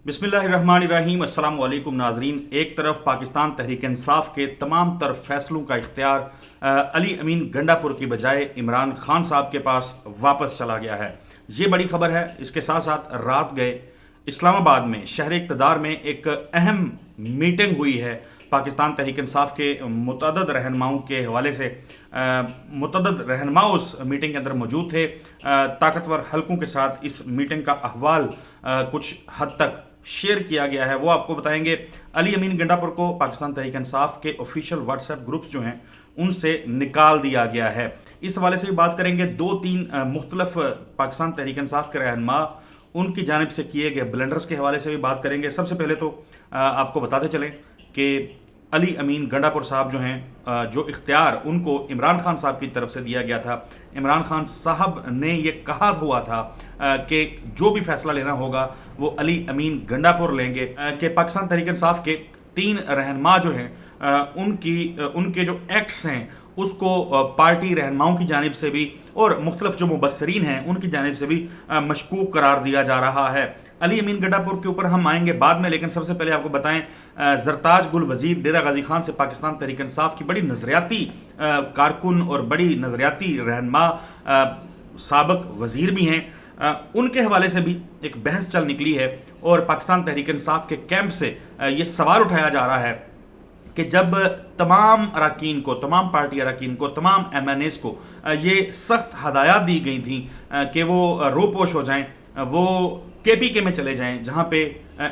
बिस्मिल्लाहिर्रहमानिर्रहीम। अस्सलाम वालेकुम नाजरीन। एक तरफ पाकिस्तान तहरीक इंसाफ के तमाम तर फैसलों का इख्तियार अली अमीन गंडापुर की बजाय इमरान खान साहब के पास वापस चला गया है। ये बड़ी खबर है। इसके साथ साथ रात गए इस्लामाबाद में शहर इक़्तिदार में एक अहम मीटिंग हुई है। पाकिस्तान तहरीक इंसाफ के मुतअद्दिद रहनुमाओं के हवाले से मुतअद्दिद रहनुमा उस मीटिंग के अंदर मौजूद थे। ताकतवर हलकों के साथ इस मीटिंग का अहवाल कुछ हद तक शेयर किया गया है, वो आपको बताएंगे। अली अमीन गंडापुर को पाकिस्तान तहरीक इंसाफ के ऑफिशियल व्हाट्सएप ग्रुप्स जो हैं उनसे निकाल दिया गया है। इस हवाले से भी बात करेंगे। दो तीन मुख्तलिफ पाकिस्तान तहरीक इंसाफ के रहनुमा उनकी जानिब से किए गए ब्लंडर्स के हवाले से भी बात करेंगे। सबसे पहले तो आपको बताते चलें कि अली अमीन गंडापुर साहब जो हैं, जो इख्तियार उनको इमरान खान साहब की तरफ से दिया गया था, इमरान खान साहब ने ये कहा हुआ था कि जो भी फैसला लेना होगा वो अली अमीन गंडापुर लेंगे। कि पाकिस्तान तहरीक इंसाफ के तीन रहनुमा जो हैं उनके जो एक्ट्स हैं उसको पार्टी रहनुमाओं की जानिब से भी और मुख्तलिफ जो मुबस्सरीन हैं उनकी जानिब से भी मशकूक करार दिया जा रहा है। अली अमीन गंडापुर के ऊपर हम आएंगे बाद में, लेकिन सबसे पहले आपको बताएं, जरताज गुल वजीर डेरा गाजी खान से पाकिस्तान तहरीक इंसाफ की बड़ी नजरियाती कारकुन और बड़ी नजरियाती रहनुमा साबिक वजीर भी हैं, उनके हवाले से भी एक बहस चल निकली है। और पाकिस्तान तहरीक इंसाफ के कैंप से ये सवाल उठाया जा रहा है कि जब तमाम अरकान को, तमाम पार्टी अरकान को, तमाम MNAs को ये सख्त हदायत दी गई थी कि वो रोपोश हो जाएं, वो KPK में चले जाएं, जहां पे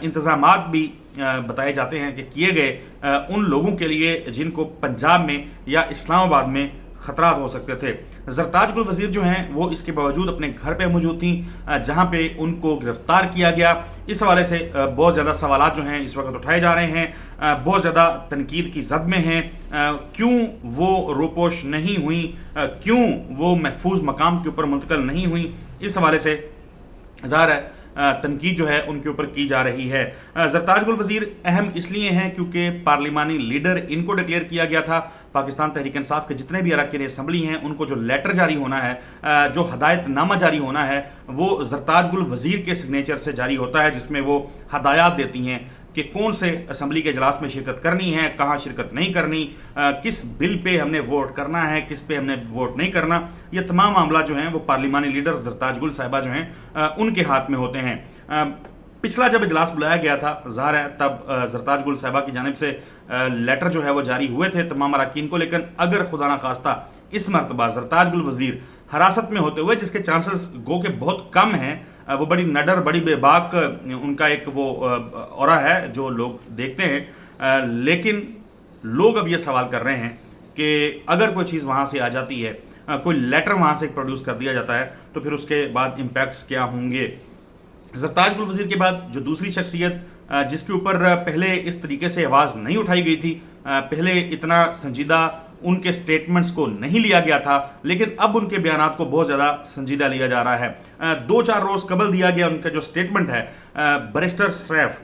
इंतजामात भी बताए जाते हैं कि किए गए उन लोगों के लिए जिनको पंजाब में या इस्लामाबाद में खतरात हो सकते थे। जरताज गुल वजीर जो हैं वो इसके बावजूद अपने घर पे मौजूद थी जहां पे उनको गिरफ्तार किया गया। इस हवाले से बहुत ज़्यादा सवालात जो हैं इस वक्त उठाए जा रहे हैं, बहुत ज़्यादा तनकीद की जद में हैं। क्यों वो रोपोश नहीं हुई, क्यों वो महफूज मकाम के ऊपर मुंतकिल नहीं हुई, इस हवाले से ज़ाहिर है तनकीद जो है उनके ऊपर की जा रही है। जरताज गुल वजीर अहम इसलिए हैं क्योंकि पार्लिमानी लीडर इनको डिक्लेयर किया गया था। पाकिस्तान तहरीक इंसाफ के जितने भी अरकान असम्बली हैं उनको जो लेटर जारी होना है, जो हदायतनामा जारी होना है, वो जरताज गुल वजीर के सिग्नेचर से जारी होता है, जिसमें वो हदायत देती हैं कि कौन से असम्बली के इजलास में शिरकत करनी है, कहाँ शिरकत नहीं करनी, किस बिल पे हमने वोट करना है, किस पे हमने वोट नहीं करना। ये तमाम मामला जो हैं वो पार्लिमानी लीडर जरताज गुल साहिबा जो हैं उनके हाथ में होते हैं। पिछला जब इजलास बुलाया गया था ज़ाहिर है तब जरताज गुल साहिबा की जानिब से लेटर जो है वो जारी हुए थे तमाम अरकान को, लेकिन अगर खुदा न खास्ता इस मरतबा जरताज गुल वजीर हिरासत में होते हुए, जिसके चांसेस गो के बहुत कम हैं, वो बड़ी नडर, बड़ी बेबाक उनका एक वो औरा है जो लोग देखते हैं, लेकिन लोग अब ये सवाल कर रहे हैं कि अगर कोई चीज़ वहाँ से आ जाती है, कोई लेटर वहाँ से प्रोड्यूस कर दिया जाता है, तो फिर उसके बाद इम्पैक्ट्स क्या होंगे। जरताज गुल वजीर के बाद जो दूसरी शख्सियत जिसके ऊपर पहले इस तरीके से आवाज़ नहीं उठाई गई थी, पहले इतना संजीदा उनके स्टेटमेंट्स को नहीं लिया गया था, लेकिन अब उनके बयानात को बहुत ज़्यादा संजीदा लिया जा रहा है। 2-4 रोज़ कबल दिया गया उनका जो स्टेटमेंट है बैरिस्टर सैफ,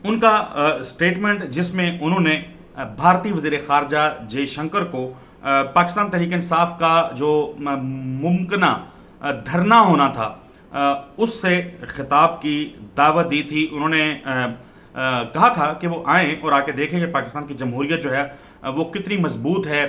उनका स्टेटमेंट जिसमें उन्होंने भारतीय वज़ीर ख़ारजा जयशंकर को पाकिस्तान तहरीक इंसाफ का जो मुमकिना धरना होना था उससे खिताब की दावत दी थी। उन्होंने कहा था कि वो आएँ और आके देखें कि पाकिस्तान की जमहूरियत जो है वो कितनी मजबूत है,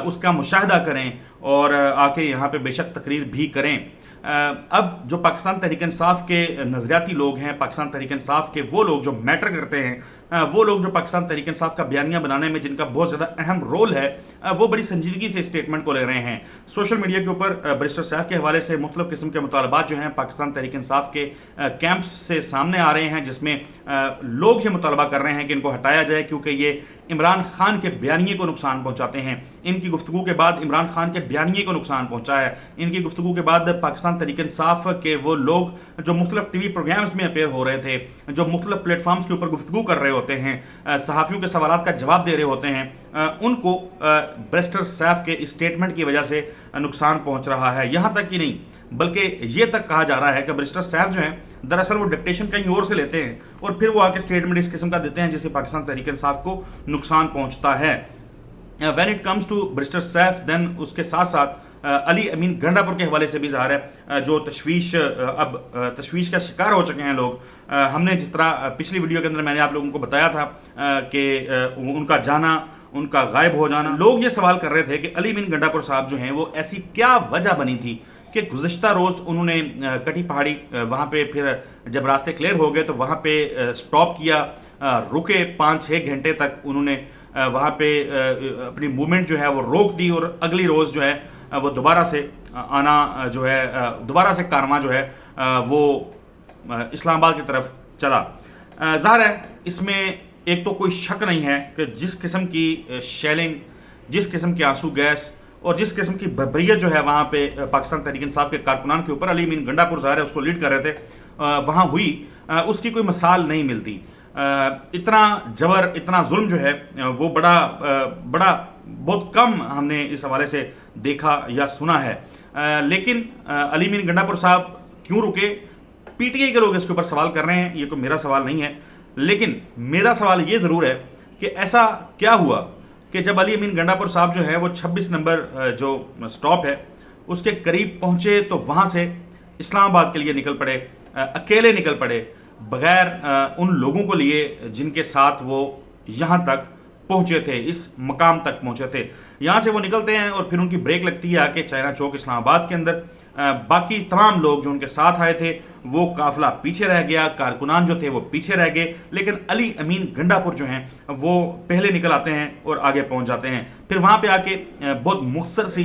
उसका मुशाहदा करें और आके यहाँ पे बेशक तकरीर भी करें। अब जो पाकिस्तान तहरीक इंसाफ के नज़रियाती लोग हैं, पाकिस्तान तहरीक इंसाफ के वो लोग जो मैटर करते हैं, वो लोग जो पाकिस्तान तहरीक इंसाफ का बयानिया बनाने में जिनका बहुत ज़्यादा अहम रोल है, वो बड़ी संजीदगी से स्टेटमेंट को ले रहे हैं। सोशल मीडिया के ऊपर बैरिस्टर साहब के हवाले से मुख्तलिफ किस्म के मुतालबात जो हैं पाकिस्तान तहरीक इंसाफ के कैंप्स से सामने आ रहे हैं, जिसमें लोग ये मुतालबा कर रहे हैं कि इनको हटाया जाए क्योंकि ये इमरान खान के बयानिए को नुकसान पहुँचाते हैं। इनकी गुफ्तगू के बाद इमरान खान के बयानिए को नुकसान पहुँचा है। इनकी गुफ्तगू के बाद पाकिस्तान तहरीक इंसाफ के वो लोग जो मुख्तलिफ TV प्रोग्राम्स में अपेयर हो रहे थे, जो मुख्तलिफ प्लेटफॉर्म्स के ऊपर गुफ्तगू कर रहे होते हैं, सहाफ़ियों के सवालात का जवाब दे रहे होते हैं, उनको बैरिस्टर सैफ के स्टेटमेंट की वजह से नुकसान पहुँच रहा है। यहाँ तक कि नहीं बल्कि ये तक कहा जा रहा है कि बैरिस्टर साहब जो हैं दरअसल वो डिक्टेशन कहीं और से लेते हैं और फिर वो आके स्टेटमेंट इस किस्म का देते हैं जिससे पाकिस्तान तहरीक इंसाफ को नुकसान पहुंचता है। When it comes to barrister Saif then उसके साथ साथ अली अमीन गंडापुर के हवाले से भी ज़ाहिर है जो तशवीश का शिकार हो चुके हैं लोग। हमने जिस तरह पिछली वीडियो के अंदर मैंने आप लोगों को बताया था कि उनका जाना, उनका गायब हो जाना, लोग ये सवाल कर रहे थे कि अली अमीन गंडापुर साहब जो हैं वो ऐसी क्या वजह बनी थी कि गुज़िश्ता रोज़ उन्होंने कटी पहाड़ी वहाँ पे फिर जब रास्ते क्लियर हो गए तो वहाँ पे स्टॉप किया, रुके 5-6 घंटे तक उन्होंने वहाँ पे अपनी मूवमेंट जो है वो रोक दी और अगली रोज़ जो है वो दोबारा से आना जो है दोबारा से कारवां जो है वो इस्लामाबाद की तरफ चला। ज़ाहिर है इसमें एक तो कोई शक नहीं है कि जिस किस्म की शेलिंग, जिस किस्म की आंसू गैस और जिस किस्म की बर्बरियत जो है वहाँ पे पाकिस्तान तहरीक इंसाफ के कारकुनान के ऊपर, अली अमीन गंडापुर ज़ाहिर है उसको लीड कर रहे थे, वहाँ हुई, उसकी कोई मिसाल नहीं मिलती। इतना जबर, इतना जुल्म जो है वो बहुत कम हमने इस हवाले से देखा या सुना है। लेकिन अली अमीन गंडापुर साहब क्यों रुके, पीटीआई के लोग इसके ऊपर सवाल कर रहे हैं, ये कोई मेरा सवाल नहीं है। लेकिन मेरा सवाल ये ज़रूर है कि ऐसा क्या हुआ कि जब अली अमीन गंडापुर साहब जो है वो 26 नंबर जो स्टॉप है उसके करीब पहुँचे तो वहाँ से इस्लामाबाद के लिए निकल पड़े, अकेले निकल पड़े, बग़ैर उन लोगों को लिए जिनके साथ वो यहाँ तक पहुँचे थे, इस मकाम तक पहुँचे थे। यहाँ से वो निकलते हैं और फिर उनकी ब्रेक लगती है आके चाइना चौक इस्लामाबाद के अंदर। बाकी तमाम लोग जो उनके साथ आए थे वो काफ़िला पीछे रह गया, कारकुनान जो थे वो पीछे रह गए, लेकिन अली अमीन गंडापुर जो हैं वो पहले निकल आते हैं और आगे पहुँच जाते हैं। फिर वहाँ पे आके बहुत मुख्तसर सी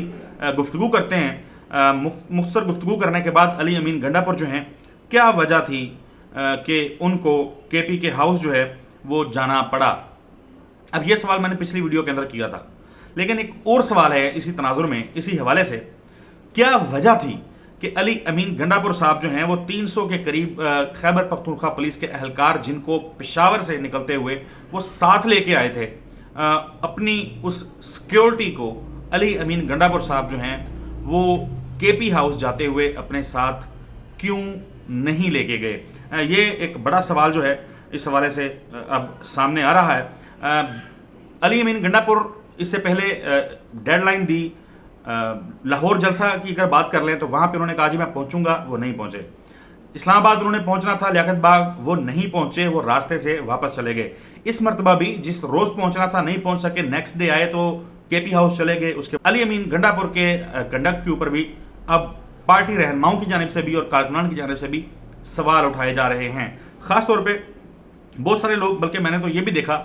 गुफ्तगू करते हैं। मुख्तसर गुफ्तगू करने के बाद अली अमीन गंडापुर जो हैं, क्या वजह थी कि उनको केपी के हाउस जो है वो जाना पड़ा। अब ये सवाल मैंने पिछली वीडियो के अंदर किया था, लेकिन एक और सवाल है इसी तनाजुर में, इसी हवाले से, क्या वजह थी कि अली अमीन गंडापुर साहब जो हैं वो 300 के करीब खैबर पख्तूनख्वा पुलिस के एहलकार जिनको पेशावर से निकलते हुए वो साथ लेके आए थे, अपनी उस सिक्योरिटी को अली अमीन गंडापुर साहब जो हैं वो केपी हाउस जाते हुए अपने साथ क्यों नहीं लेके गए। ये एक बड़ा सवाल जो है इस हवाले से अब सामने आ रहा है। अली अमीन गंडापुर इससे पहले डेडलाइन दी, लाहौर जलसा की अगर बात कर लें तो वहाँ पे उन्होंने कहा जी मैं पहुँचूंगा, वो नहीं पहुँचे। इस्लामाबाद उन्होंने पहुँचना था, लियाकत बाग, वो नहीं पहुँचे, वो रास्ते से वापस चले गए। इस मरतबा भी जिस रोज़ पहुँचना था नहीं पहुँच सके, नेक्स्ट डे आए तो केपी हाउस चले गए। उसके अली अमीन गंडापुर के कंडक्ट के ऊपर भी अब पार्टी रहनुमाओं की जानिब से भी और कारकुनान की जानिब से भी सवाल उठाए जा रहे हैं। ख़ास तौर पे बहुत सारे लोग, बल्कि मैंने तो ये भी देखा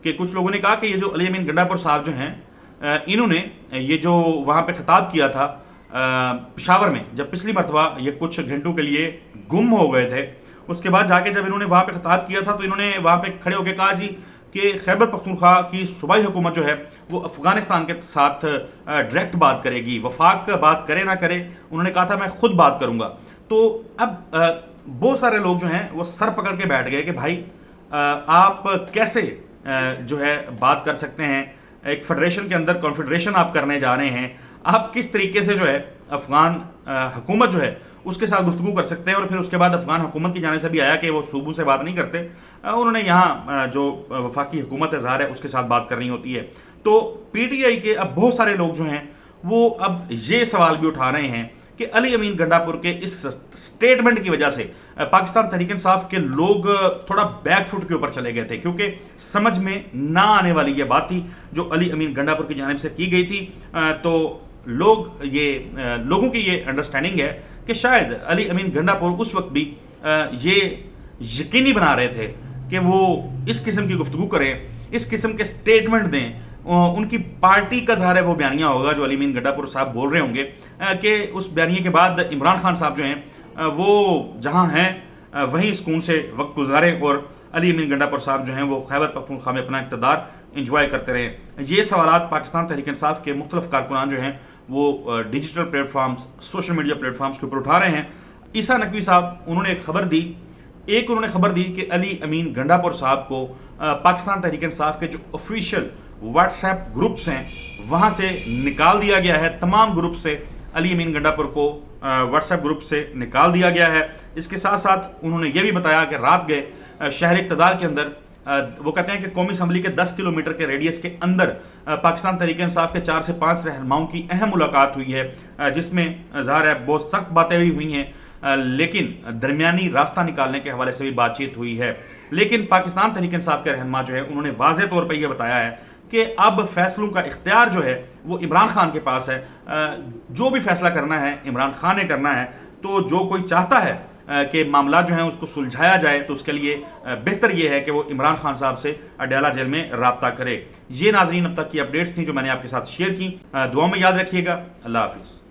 कि कुछ लोगों ने कहा कि ये जो अली अमीन गंडापुर साहब जो हैं इन्होंने ये जो वहाँ पे खिताब किया था पेशावर में, जब पिछली मरतबा ये कुछ घंटों के लिए गुम हो गए थे, उसके बाद जाके जब इन्होंने वहाँ पे खिताब किया था तो इन्होंने वहाँ पे खड़े होकर कहा जी कि खैबर पख्तूनख्वा की सूबाई हुकूमत जो है वो अफ़गानिस्तान के साथ डायरेक्ट बात करेगी, वफाक बात करे ना करे, उन्होंने कहा था मैं खुद बात करूँगा। तो अब बहुत सारे लोग जो हैं वो सर पकड़ के बैठ गए कि भाई आप कैसे जो है बात कर सकते हैं, एक फेडरेशन के अंदर कॉन्फेडरेशन आप करने जा रहे हैं, आप किस तरीके से जो है अफ़गान हुकूमत जो है उसके साथ गुफ्तगू कर सकते हैं। और फिर उसके बाद अफ़गान हुकूमत की जाने से भी आया कि वो सूबों से बात नहीं करते, उन्होंने यहाँ जो वफाकी हुकूमत है ज़ाहिर है उसके साथ बात करनी होती है। तो पीटीआई के अब बहुत सारे लोग जो हैं वो अब ये सवाल भी उठा रहे हैं कि अली अमीन गंडापुर के इस स्टेटमेंट की वजह से पाकिस्तान तहरीक इंसाफ के लोग थोड़ा बैकफुट के ऊपर चले गए थे, क्योंकि समझ में ना आने वाली ये बात थी जो अली अमीन गंडापुर की जानिब से की गई थी। तो लोगों की ये अंडरस्टैंडिंग है कि शायद अली अमीन गंडापुर उस वक्त भी ये यकीनी बना रहे थे कि वो इस किस्म की गुफ्तगू करें, इस किस्म के स्टेटमेंट दें, उनकी पार्टी का ज़ाहिर है वो बयानिया होगा जो अली अमीन गंडापुर साहब बोल रहे होंगे कि उस बयानिए के बाद इमरान खान साहब जो हैं वो जहां हैं वहीं सुकून से वक्त गुजारें और अली अमीन गंडापुर साहब जो हैं वो खैबर पख्तूनख्वा में अपना इक़्तिदार इंजॉय करते रहें। ये सवालात पाकिस्तान तहरीक इंसाफ के मुख्तलिफ कारकुनान जो हैं वो digital platforms, social media platforms के ऊपर उठा रहे हैं। ईसा नकवी साहब उन्होंने एक खबर दी कि अली अमीन गंडापुर साहब को पाकिस्तान तहरीक इंसाफ के जो ऑफिशियल व्हाट्सएप ग्रुप्स हैं वहाँ से निकाल दिया गया है। तमाम ग्रुप से अली अमीन गंडापुर को व्हाट्सएप ग्रुप से निकाल दिया गया है। इसके साथ साथ उन्होंने ये भी बताया कि रात गए शहर इक़्तिदार के अंदर وہ کہتے ہیں کہ قومی اسمبلی کے 10 کلومیٹر کے ریڈیس کے اندر پاکستان تحریک انصاف کے 4 سے 5 رہنماؤں کی اہم ملاقات ہوئی ہے، جس میں ظاہر ہے بہت سخت باتیں بھی ہوئی ہیں، لیکن درمیانی راستہ نکالنے کے حوالے سے بھی بات چیت ہوئی ہے۔ لیکن پاکستان تحریک انصاف کے رہنما جو ہے انہوں نے واضح طور پہ یہ بتایا ہے کہ اب فیصلوں کا اختیار جو ہے وہ عمران خان کے پاس ہے، جو بھی فیصلہ کرنا ہے عمران خان نے کرنا ہے، تو جو کوئی چاہتا ہے کہ معاملات جو ہیں اس کو سلجھایا جائے تو اس کے لیے بہتر یہ ہے کہ وہ عمران خان صاحب سے اڈیالہ جیل میں رابطہ کرے۔ یہ ناظرین اب تک کی اپڈیٹس تھیں جو میں نے آپ کے ساتھ شیئر کی، دعاؤں میں یاد رکھیے گا۔ اللہ حافظ۔